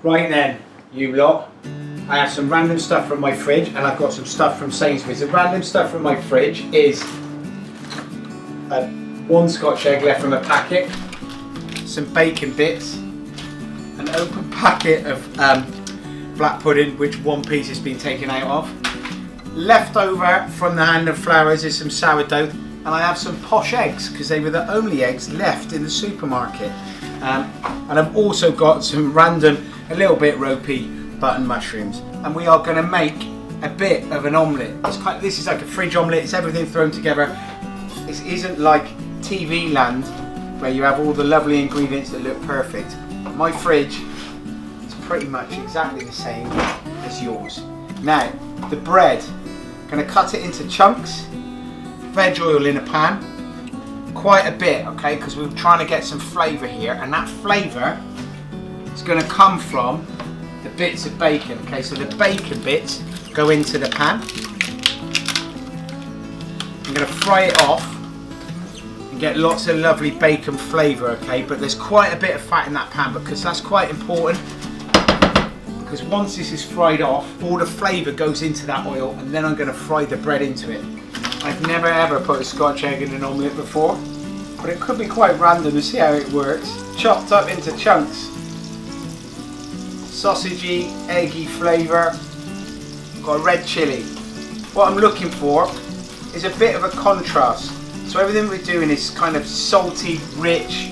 Right then, you lot, I have some random stuff from my fridge and I've got some stuff from Sainsbury's. The random stuff from my fridge is one Scotch egg left from a packet, some bacon bits, an open packet of black pudding which one piece has been taken out of. Left over from the hand of flowers is some sourdough, and I have some posh eggs because they were the only eggs left in the supermarket. And I've also got some random, a little bit ropey button mushrooms, and we are going to make a bit of an omelette. This is like a fridge omelette. It's everything thrown together. It isn't like TV land where you have all the lovely ingredients that look perfect. My fridge is pretty much exactly the same as yours. Now, the bread, going to cut it into chunks, veg oil in a pan, quite a bit, okay, because we're trying to get some flavour here, and that flavour is going to come from the bits of bacon, okay, so the bacon bits go into the pan. I'm going to fry it off and get lots of lovely bacon flavour, okay, but there's quite a bit of fat in that pan because that's quite important, because once this is fried off, all the flavour goes into that oil, and then I'm going to fry the bread into it. I've never ever put a Scotch egg in an omelette before, but it could be quite random to see how it works. Chopped up into chunks. Sausagey, eggy flavour. Got a red chilli. What I'm looking for is a bit of a contrast. So everything we're doing is kind of salty, rich,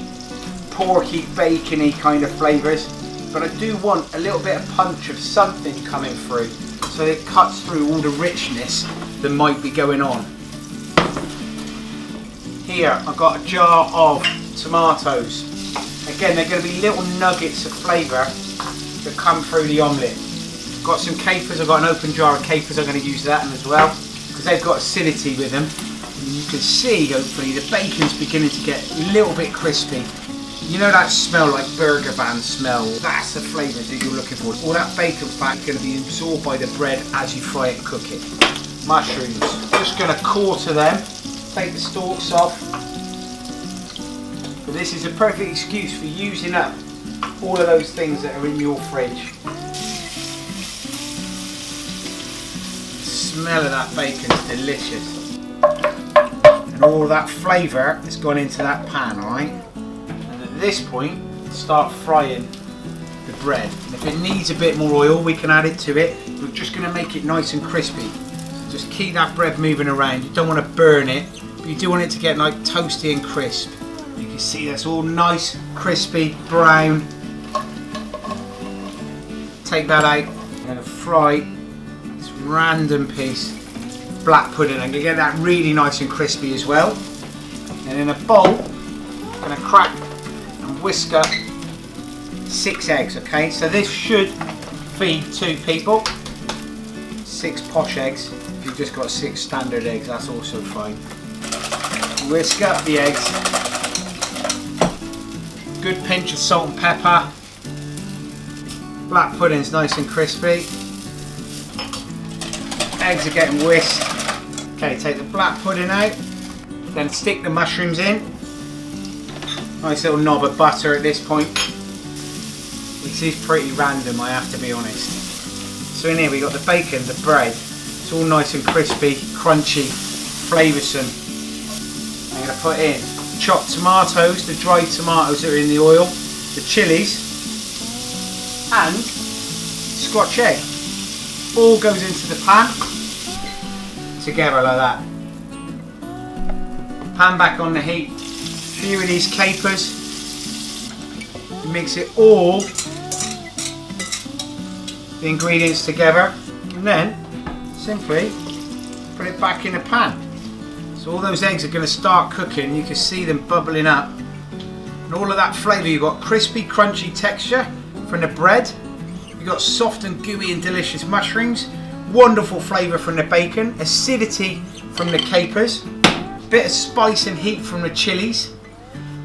porky, bacony kind of flavours, but I do want a little bit of punch of something coming through, so it cuts through all the richness that might be going on. Here I've got a jar of tomatoes. Again, they're going to be little nuggets of flavour that come through the omelette. Got some capers. I've got an open jar of capers. I'm going to use that as well because they've got acidity with them. And you can see, hopefully, the bacon's beginning to get a little bit crispy. You know that smell, like burger van smell? That's the flavour that you're looking for. All that bacon fat is going to be absorbed by the bread as you fry it and cook it. Mushrooms. Just going to quarter them. Take the stalks off. But this is a perfect excuse for using up all of those things that are in your fridge. The smell of that bacon is delicious. And all that flavour has gone into that pan, alright? And at this point, start frying the bread. And if it needs a bit more oil, we can add it to it. We're just going to make it nice and crispy. So just keep that bread moving around. You don't want to burn it, but you do want it to get like toasty and crisp. You can see that's all nice, crispy, brown. Take that out. I'm going to fry this random piece of black pudding. I'm going to get that really nice and crispy as well. And in a bowl, I'm going to crack and whisk up 6 eggs, okay? So this should feed 2 people. 6 posh eggs. If you've just got 6 standard eggs, that's also fine. Whisk up the eggs. Good pinch of salt and pepper. Black pudding's nice and crispy. Eggs are getting whisked. Okay, take the black pudding out. Then stick the mushrooms in. Nice little knob of butter at this point. This is pretty random, I have to be honest. So in here we got the bacon, the bread. It's all nice and crispy, crunchy, flavoursome. I'm going to put in chopped tomatoes, the dried tomatoes that are in the oil, the chillies, and Scotch egg. All goes into the pan together like that. Pan back on the heat. A few of these capers. Mix it all, the ingredients together, and then simply put it back in the pan. So all those eggs are going to start cooking. You can see them bubbling up, and all of that flavour. You've got crispy, crunchy texture from the bread. You've got soft and gooey and delicious mushrooms. Wonderful flavour from the bacon. Acidity from the capers. Bit of spice and heat from the chilies.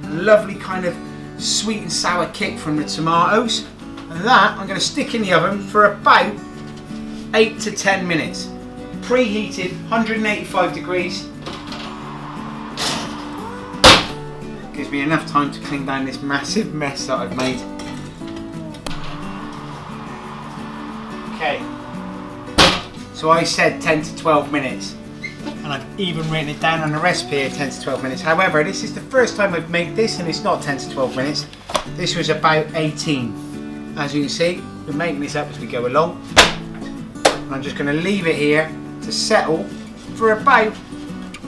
Lovely kind of sweet and sour kick from the tomatoes. And that I'm going to stick in the oven for about 8 to 10 minutes. Preheated, 185 degrees. Gives me enough time to clean down this massive mess that I've made. Okay. So I said 10 to 12 minutes. And I've even written it down on the recipe here, 10 to 12 minutes. However, this is the first time I've made this and it's not 10 to 12 minutes. This was about 18. As you can see, we're making this up as we go along. And I'm just going to leave it here to settle for about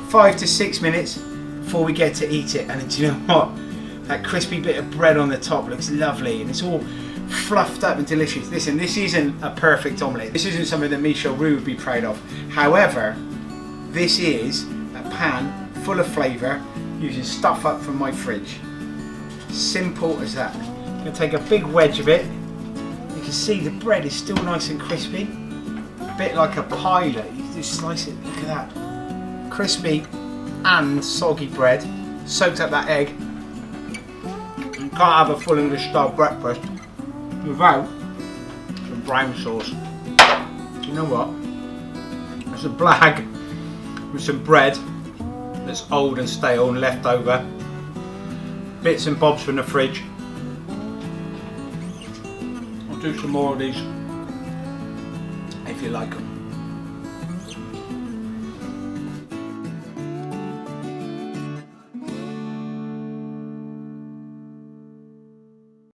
5 to 6 minutes before we get to eat it. And do you know what? That crispy bit of bread on the top looks lovely and it's all fluffed up and delicious. Listen, this isn't a perfect omelette. This isn't something that Michel Roux would be proud of. However, this is a pan full of flavour using stuff up from my fridge. Simple as that. I'm going to take a big wedge of it. You can see the bread is still nice and crispy. A bit like a pie. Look. You can just slice it. Look at that. Crispy and soggy bread. Soaked up that egg. You can't have a full English style breakfast without some brown sauce. You know what? There's a blag with some bread that's old and stale and left over. Bits and bobs from the fridge. I'll do some more of these if you like them.